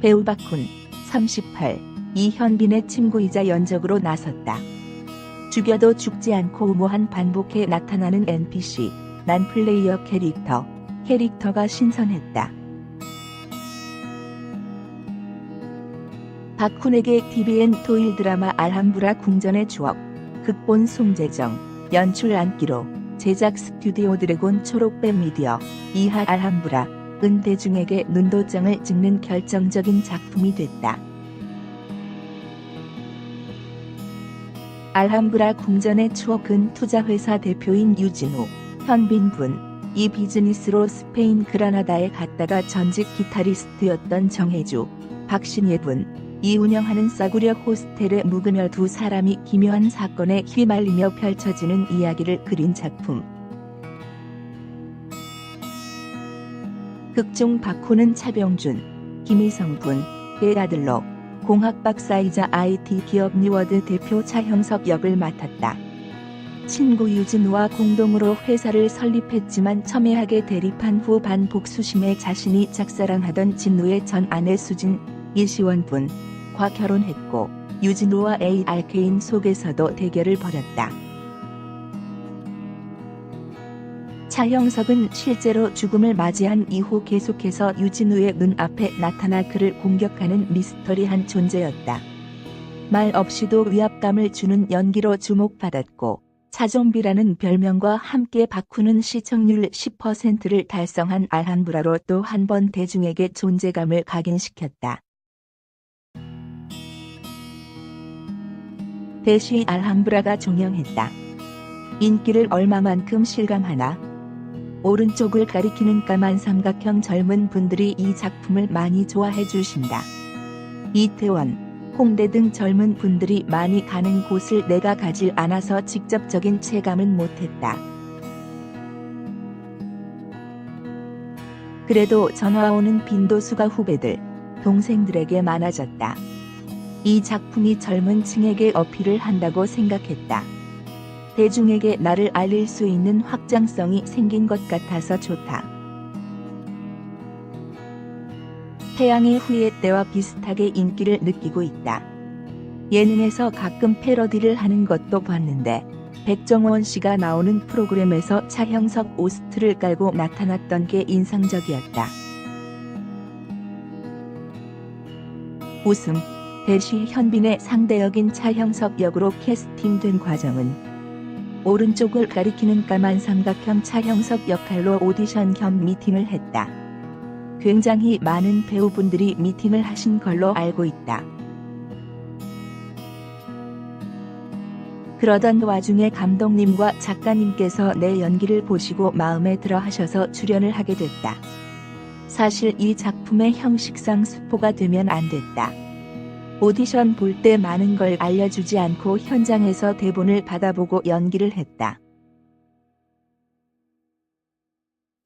배우 박훈, 38, 이현빈의 친구이자 연적으로 나섰다. 죽여도 죽지 않고 무한 반복해 나타나는 NPC, 난 플레이어 캐릭터가 신선했다. 박훈에게 TVN 토일 드라마 알함브라 궁전의 추억, 극본 송재정, 연출 안기로, 제작 스튜디오 드래곤 초록뱀 미디어, 이하 알함브라, 은 대중에게 눈도장을 찍는 결정적인 작품이 됐다. 알함브라 궁전의 추억은 투자회사 대표인 유진우, 현빈 이 비즈니스로 스페인 그라나다에 갔다가 전직 기타리스트였던 정혜주, 박신예 이 운영하는 싸구려 호스텔에 묵으며 두 사람이 기묘한 사건에 휘말리며 펼쳐지는 이야기를 그린 작품. 극중 박훈은 차병준, 김희성 의 아들로 공학 박사이자 IT 기업 뉴워드 대표 차형석 역을 맡았다. 친구 유진우와 공동으로 회사를 설립했지만 첨예하게 대립한 후 반복수심에 자신이 짝사랑하던 진우의 전 아내 수진, 이시원 과 결혼했고 유진우와 ARK인 속에서도 대결을 벌였다. 차형석은 실제로 죽음을 맞이한 이후 계속해서 유진우의 눈앞에 나타나 그를 공격하는 미스터리한 존재였다. 말 없이도 위압감을 주는 연기로 주목받았고 차좀비라는 별명과 함께 박훈은 시청률 10%를 달성한 알함브라로 또 한 번 대중에게 존재감을 각인시켰다. 대시 알함브라가 종영했다. 인기를 얼마만큼 실감하나? 오른쪽을 가리키는 까만 삼각형 젊은 분들이 이 작품을 많이 좋아해 주신다. 이태원, 홍대 등 젊은 분들이 많이 가는 곳을 내가 가질 않아서 직접적인 체감은 못했다. 그래도 전화 오는 빈도수가 후배들, 동생들에게 많아졌다. 이 작품이 젊은 층에게 어필을 한다고 생각했다. 대중에게 나를 알릴 수 있는 확장성이 생긴 것 같아서 좋다. 태양의 후예 때와 비슷하게 인기를 느끼고 있다. 예능에서 가끔 패러디를 하는 것도 봤는데 백정원 씨가 나오는 프로그램에서 차형석 오스트를 깔고 나타났던 게 인상적이었다. 웃음, 대시 현빈의 상대역인 차형석 역으로 캐스팅된 과정은 오른쪽을 가리키는 까만 삼각형 차형석 역할로 오디션 겸 미팅을 했다. 굉장히 많은 배우분들이 미팅을 하신 걸로 알고 있다. 그러던 와중에 감독님과 작가님께서 내 연기를 보시고 마음에 들어 하셔서 출연을 하게 됐다. 사실 이 작품의 형식상 스포가 되면 안 됐다. 오디션 볼 때 많은 걸 알려주지 않고 현장에서 대본을 받아보고 연기를 했다.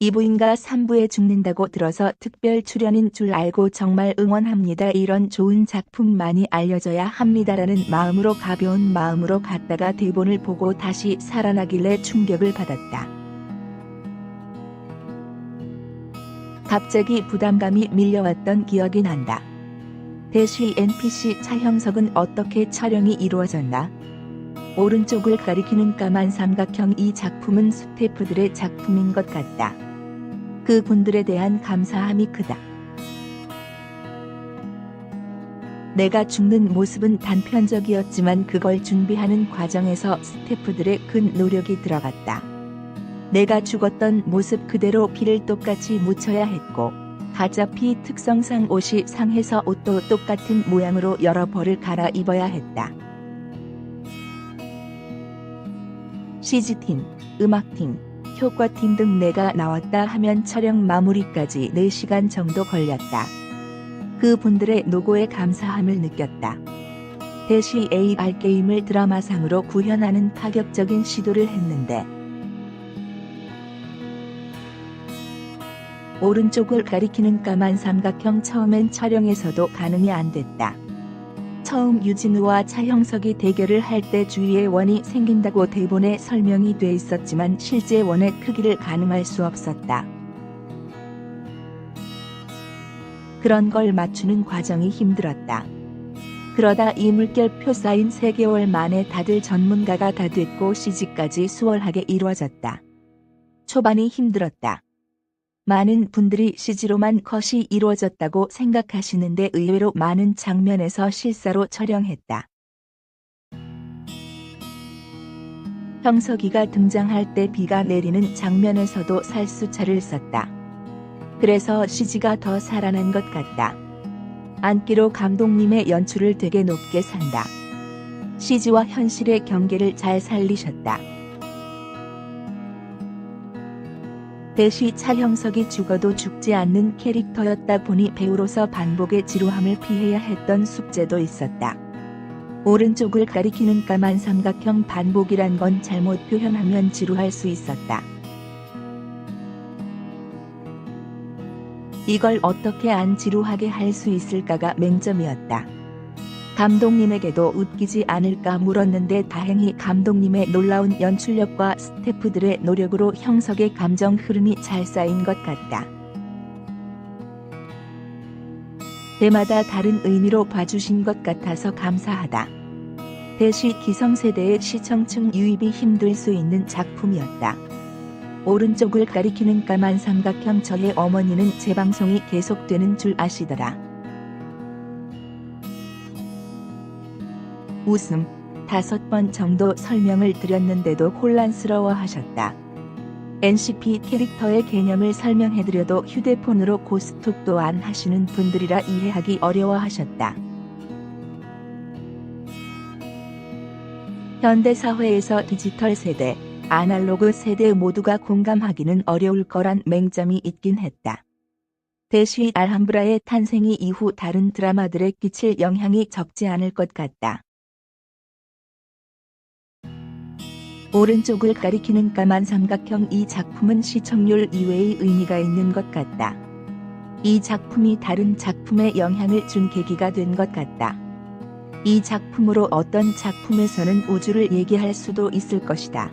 2부인가 3부에 죽는다고 들어서 특별 출연인 줄 알고 정말 응원합니다. 이런 좋은 작품 많이 알려져야 합니다라는 마음으로 가벼운 마음으로 갔다가 대본을 보고 다시 살아나길래 충격을 받았다. 갑자기 부담감이 밀려왔던 기억이 난다. 대시 NPC 차형석은 어떻게 촬영이 이루어졌나? 오른쪽을 가리키는 까만 삼각형 이 작품은 스태프들의 작품인 것 같다. 그 분들에 대한 감사함이 크다. 내가 죽는 모습은 단편적이었지만 그걸 준비하는 과정에서 스태프들의 큰 노력이 들어갔다. 내가 죽었던 모습 그대로 피를 똑같이 묻혀야 했고 가짜 피 특성상 옷이 상해서 옷도 똑같은 모양으로 여러 벌을 갈아입어야 했다. CG팀, 음악팀, 효과팀 등 내가 나왔다 하면 촬영 마무리까지 4시간 정도 걸렸다. 그 분들의 노고에 감사함을 느꼈다. 대시 AR게임을 드라마상으로 구현하는 파격적인 시도를 했는데 오른쪽을 가리키는 까만 삼각형 처음엔 촬영에서도 가늠이 안 됐다. 처음 유진우와 차형석이 대결을 할 때 주위에 원이 생긴다고 대본에 설명이 돼 있었지만 실제 원의 크기를 가늠할 수 없었다. 그런 걸 맞추는 과정이 힘들었다. 그러다 이 물결표 쌓인 3개월 만에 다들 전문가가 다 됐고 CG까지 수월하게 이루어졌다. 초반이 힘들었다. 많은 분들이 CG로만 컷이 이루어졌다고 생각하시는데 의외로 많은 장면에서 실사로 촬영했다. 형석이가 등장할 때 비가 내리는 장면에서도 살수차를 썼다. 그래서 CG가 더 살아난 것 같다. 안기로 감독님의 연출을 되게 높게 산다. CG와 현실의 경계를 잘 살리셨다. 대시 차형석이 죽어도 죽지 않는 캐릭터였다 보니 배우로서 반복의 지루함을 피해야 했던 숙제도 있었다. 오른쪽을 가리키는 까만 삼각형 반복이란 건 잘못 표현하면 지루할 수 있었다. 이걸 어떻게 안 지루하게 할 수 있을까가 맹점이었다. 감독님에게도 웃기지 않을까 물었는데 다행히 감독님의 놀라운 연출력과 스태프들의 노력으로 형석의 감정 흐름이 잘 쌓인 것 같다. 때마다 다른 의미로 봐주신 것 같아서 감사하다. 대시 기성세대의 시청층 유입이 힘들 수 있는 작품이었다. 오른쪽을 가리키는 까만 삼각형 저의 어머니는 재방송이 계속되는 줄 아시더라. 웃음. 5번 정도 설명을 드렸는데도 혼란스러워하셨다. NCP 캐릭터의 개념을 설명해드려도 휴대폰으로 고스톱도 안 하시는 분들이라 이해하기 어려워하셨다. 현대사회에서 디지털 세대, 아날로그 세대 모두가 공감하기는 어려울 거란 맹점이 있긴 했다. 대시 알함브라의 탄생이 이후 다른 드라마들에 끼칠 영향이 적지 않을 것 같다. 오른쪽을 가리키는 까만 삼각형 이 작품은 시청률 이외의 의미가 있는 것 같다. 이 작품이 다른 작품에 영향을 준 계기가 된 것 같다. 이 작품으로 어떤 작품에서는 우주를 얘기할 수도 있을 것이다.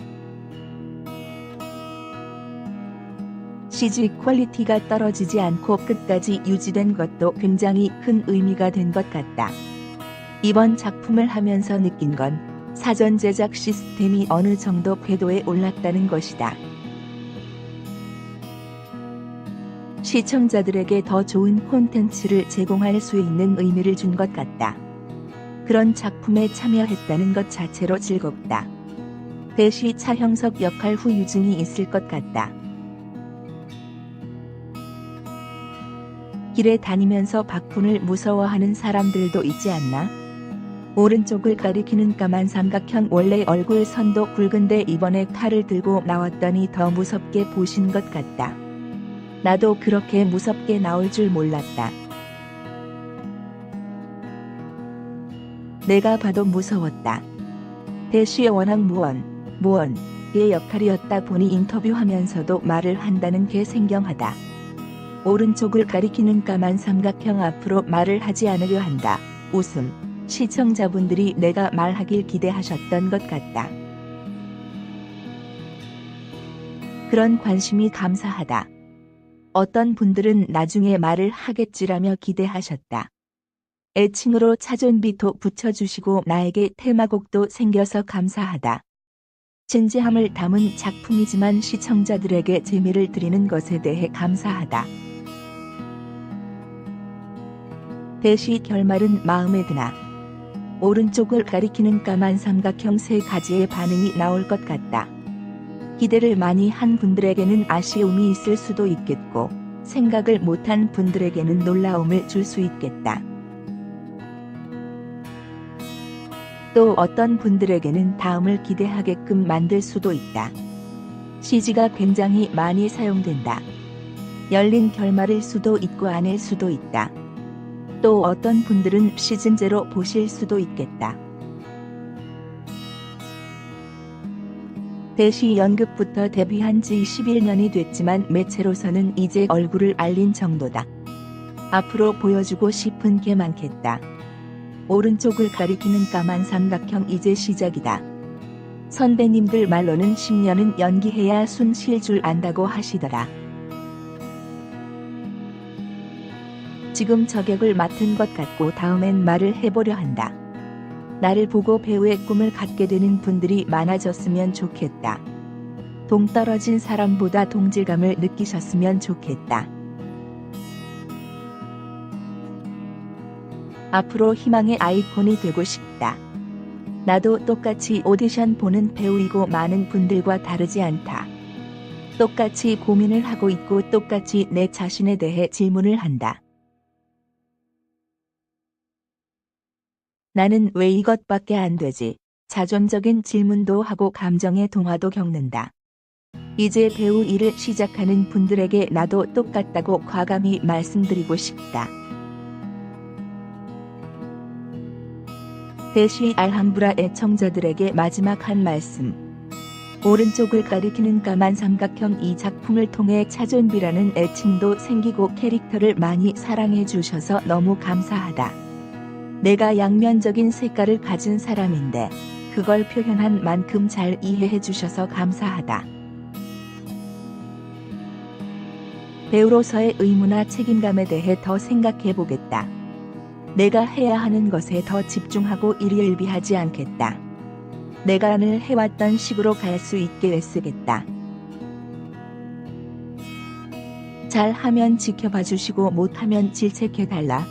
CG 퀄리티가 떨어지지 않고 끝까지 유지된 것도 굉장히 큰 의미가 된 것 같다. 이번 작품을 하면서 느낀 건 사전 제작 시스템이 어느 정도 궤도에 올랐다는 것이다. 시청자들에게 더 좋은 콘텐츠를 제공할 수 있는 의미를 준 것 같다. 그런 작품에 참여했다는 것 자체로 즐겁다. 대시 차형석 역할 후 유증이 있을 것 같다. 길에 다니면서 박훈을 무서워하는 사람들도 있지 않나? 오른쪽을 가리키는 까만 삼각형 원래 얼굴 선도 굵은데 이번에 칼을 들고 나왔더니 더 무섭게 보신 것 같다. 나도 그렇게 무섭게 나올 줄 몰랐다. 내가 봐도 무서웠다. 대시의 워낙 무언의 역할이었다 보니 인터뷰하면서도 말을 한다는 게 생경하다. 오른쪽을 가리키는 까만 삼각형 앞으로 말을 하지 않으려 한다. 웃음. 시청자분들이 내가 말하길 기대하셨던 것 같다. 그런 관심이 감사하다. 어떤 분들은 나중에 말을 하겠지라며 기대하셨다. 애칭으로 차존비도 붙여주시고 나에게 테마곡도 생겨서 감사하다. 진지함을 담은 작품이지만 시청자들에게 재미를 드리는 것에 대해 감사하다. 대시 결말은 마음에 드나? 오른쪽을 가리키는 까만 삼각형 3가지의 반응이 나올 것 같다. 기대를 많이 한 분들에게는 아쉬움이 있을 수도 있겠고, 생각을 못한 분들에게는 놀라움을 줄 수 있겠다. 또 어떤 분들에게는 다음을 기대하게끔 만들 수도 있다. CG가 굉장히 많이 사용된다. 열린 결말일 수도 있고 아닐 수도 있다. 또 어떤 분들은 시즌 제로 보실 수도 있겠다. 대시 연극부터 데뷔한 지 11년이 됐지만 매체로서는 이제 얼굴을 알린 정도다. 앞으로 보여주고 싶은 게 많겠다. 오른쪽을 가리키는 까만 삼각형 이제 시작이다. 선배님들 말로는 10년은 연기해야 순 쉴 줄 안다고 하시더라. 지금 저격을 맡은 것 같고 다음엔 말을 해보려 한다. 나를 보고 배우의 꿈을 갖게 되는 분들이 많아졌으면 좋겠다. 동떨어진 사람보다 동질감을 느끼셨으면 좋겠다. 앞으로 희망의 아이콘이 되고 싶다. 나도 똑같이 오디션 보는 배우이고 많은 분들과 다르지 않다. 똑같이 고민을 하고 있고 똑같이 내 자신에 대해 질문을 한다. 나는 왜 이것밖에 안 되지? 자존적인 질문도 하고 감정의 동화도 겪는다. 이제 배우 일을 시작하는 분들에게 나도 똑같다고 과감히 말씀드리고 싶다. 대시 알함브라 애청자들에게 마지막 한 말씀. 오른쪽을 가리키는 까만 삼각형 이 작품을 통해 차존비라는 애칭도 생기고 캐릭터를 많이 사랑해 주셔서 너무 감사하다. 내가 양면적인 색깔을 가진 사람인데 그걸 표현한 만큼 잘 이해해 주셔서 감사하다. 배우로서의 의무나 책임감에 대해 더 생각해 보겠다. 내가 해야 하는 것에 더 집중하고 일희일비하지 않겠다. 내가 늘 해왔던 식으로 갈 수 있게 애쓰겠다. 잘하면 지켜봐 주시고 못하면 질책해 달라.